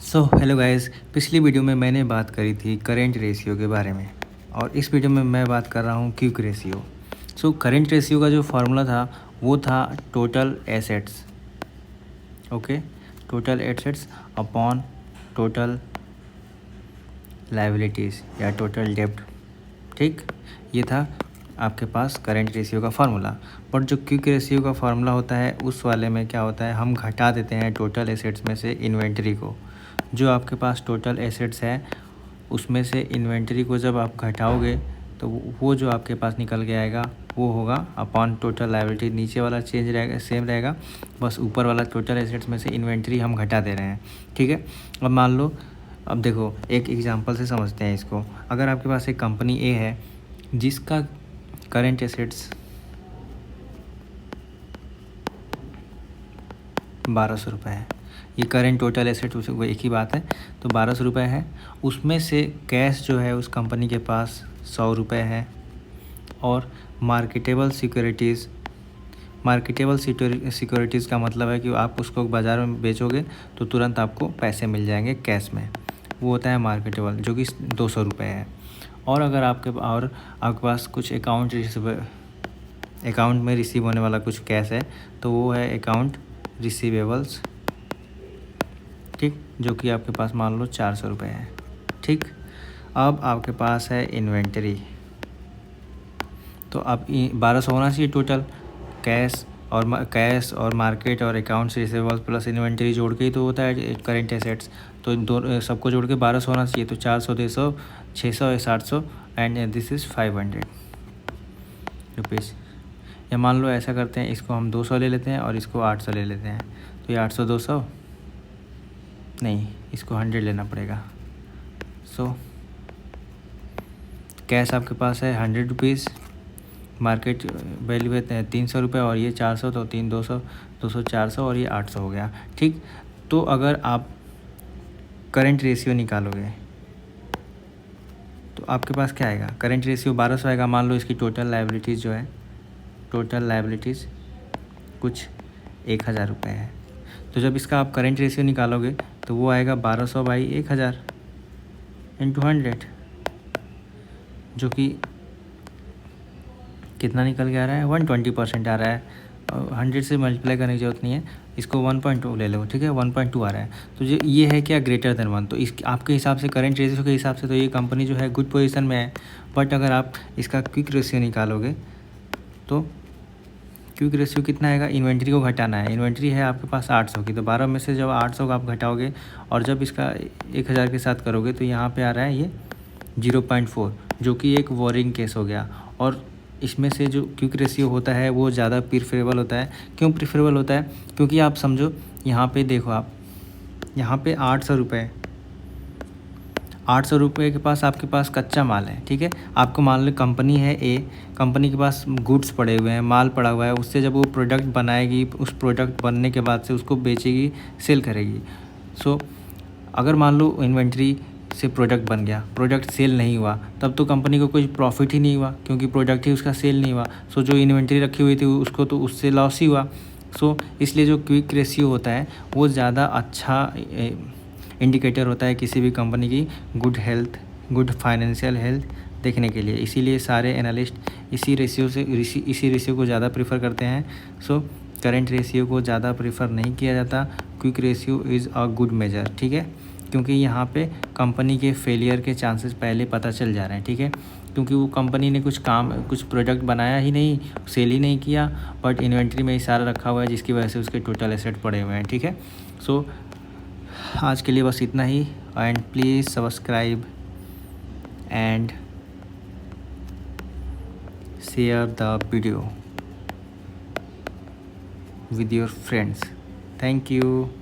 So hello guys, पिछली video में मैंने बात करी थी करेंट रेशियो के बारे में और इस वीडियो में मैं बात कर रहा हूँ क्विक रेशियो। सो करेंट रेशियो का जो फार्मूला था वो था total assets, okay, total assets upon total liabilities या टोटल डेब्ट। ठीक, ये था आपके पास करेंट रेशियो का फार्मूला। बट जो क्विक रेशियो का फार्मूला होता है उस वाले में क्या होता है, हम घटा देते हैं टोटल एसेट्स में से इन्वेंट्री को। जो आपके पास टोटल एसेट्स है उसमें से इन्वेंट्री को जब आप घटाओगे तो वो जो आपके पास निकल के आएगा वो होगा अपॉन टोटल लायबिलिटी। नीचे वाला चेंज रहेगा, सेम रहेगा, बस ऊपर वाला टोटल एसेट्स में से इन्वेंट्री हम घटा दे रहे हैं। ठीक है, अब मान लो, अब देखो एक एग्जांपल से समझते हैं इसको। अगर आपके पास एक कंपनी ए है जिसका करेंट एसेट्स 1200 रुपये है, ये करेंट टोटल एसेट वो एक ही बात है, तो 1200 रुपये है। उसमें से कैश जो है उस कंपनी के पास 100 रुपये है और मार्केटेबल सिक्योरिटीज़ का मतलब है कि आप उसको बाज़ार में बेचोगे तो तुरंत आपको पैसे मिल जाएंगे कैश में, वो होता है मार्केटेबल, जो कि 200 रुपये है। और अगर आपके पास कुछ अकाउंट में रिसीव होने वाला कुछ कैश है तो वो है अकाउंट रिसीवेबल्स, ठीक, जो कि आपके पास मान लो 400 रुपये है। ठीक, अब आपके पास है इन्वेंटरी, तो अब 1200 होना चाहिए टोटल। कैश और मार्केट और अकाउंट्स रिसीवेबल्स प्लस इन्वेंटरी जोड़ के ही तो होता है करेंट एसेट्स, तो दो सबको जोड़ के 1200 होना चाहिए। तो 400 200 600 700 एंड दिस इज़ 500 रुपीज़। या मान लो ऐसा करते हैं, इसको हम 200 ले लेते हैं और इसको 800 ले लेते हैं, तो ये 800 200 नहीं, इसको 100 लेना पड़ेगा। सो कैश आपके पास है 100 रुपीज़, मार्केट वैल्यू है 300 रुपये और ये 400, तो 200 400 और ये 800 हो गया। ठीक, तो अगर आप करेंट रेशियो निकालोगे तो आपके पास क्या आएगा, करेंट रेशियो 1200 आएगा। मान लो इसकी टोटल लायबिलिटीज़ जो है, टोटल लायबिलिटीज़ कुछ 1000 रुपये है, तो जब इसका आप करेंट रेशियो निकालोगे तो वो आएगा 1200 बाई 1000 इंटू 100, जो कि कितना निकल के आ रहा है, 120% आ रहा है। 100 से मल्टीप्लाई करने की ज़रूरत नहीं है, इसको 1.2 ले लो, ठीक है, 1.2 आ रहा है। तो ये है क्या, ग्रेटर देन 1। तो इस आपके हिसाब से करेंट रेशियो के हिसाब से तो ये कंपनी जो है गुड पोजीशन में है। बट अगर आप इसका क्विक रेशियो निकालोगे तो क्विक रेशियो कितना आएगा, इन्वेंट्री को घटाना है। इन्वेंट्री है आपके पास 800 की, तो 12 में से जब 800 का आप घटाओगे और जब इसका 1000 के साथ करोगे तो यहाँ पे आ रहा है ये 0.4, जो कि एक वॉरिंग केस हो गया। और इसमें से जो क्विक रेशियो होता है वो ज़्यादा प्रीफरेबल होता है। क्यों प्रीफरेबल होता है, क्योंकि आप समझो यहाँ पे देखो, आप यहाँ पे 800 रुपये के पास आपके पास कच्चा माल है। ठीक है, आपको मान लो कंपनी है ए, कंपनी के पास गुड्स पड़े हुए हैं, माल पड़ा हुआ है, उससे जब वो प्रोडक्ट बनाएगी, उस प्रोडक्ट बनने के बाद से उसको बेचेगी, सेल करेगी। सो अगर मान लो इन्वेंट्री से प्रोडक्ट बन गया, प्रोडक्ट सेल नहीं हुआ, तब तो कंपनी को कोई प्रॉफिट ही नहीं हुआ, क्योंकि प्रोडक्ट ही उसका सेल नहीं हुआ। सो जो इन्वेंट्री रखी हुई थी उसको तो उससे लॉस ही हुआ। सो इसलिए जो क्विक रेशियो होता है वो ज़्यादा अच्छा इंडिकेटर होता है किसी भी कंपनी की good health, good financial health देखने के लिए। इसीलिए सारे एनालिस्ट इसी रेशियो को ज़्यादा प्रीफर करते हैं। सो करेंट रेशियो को ज़्यादा प्रीफर नहीं किया जाता, quick ratio is a good measure. ठीक है, क्योंकि यहाँ पे कंपनी के फेलियर के चांसेस पहले पता चल जा रहे हैं। ठीक है, क्योंकि वो कंपनी ने कुछ प्रोडक्ट बनाया ही नहीं, सेल ही नहीं किया, बट इन्वेंट्री में ही सारा रखा हुआ है, जिसकी वजह से उसके टोटल एसेट पड़े हुए हैं। ठीक है, सो आज के लिए बस इतना ही, and please subscribe and share the video with your friends. Thank you.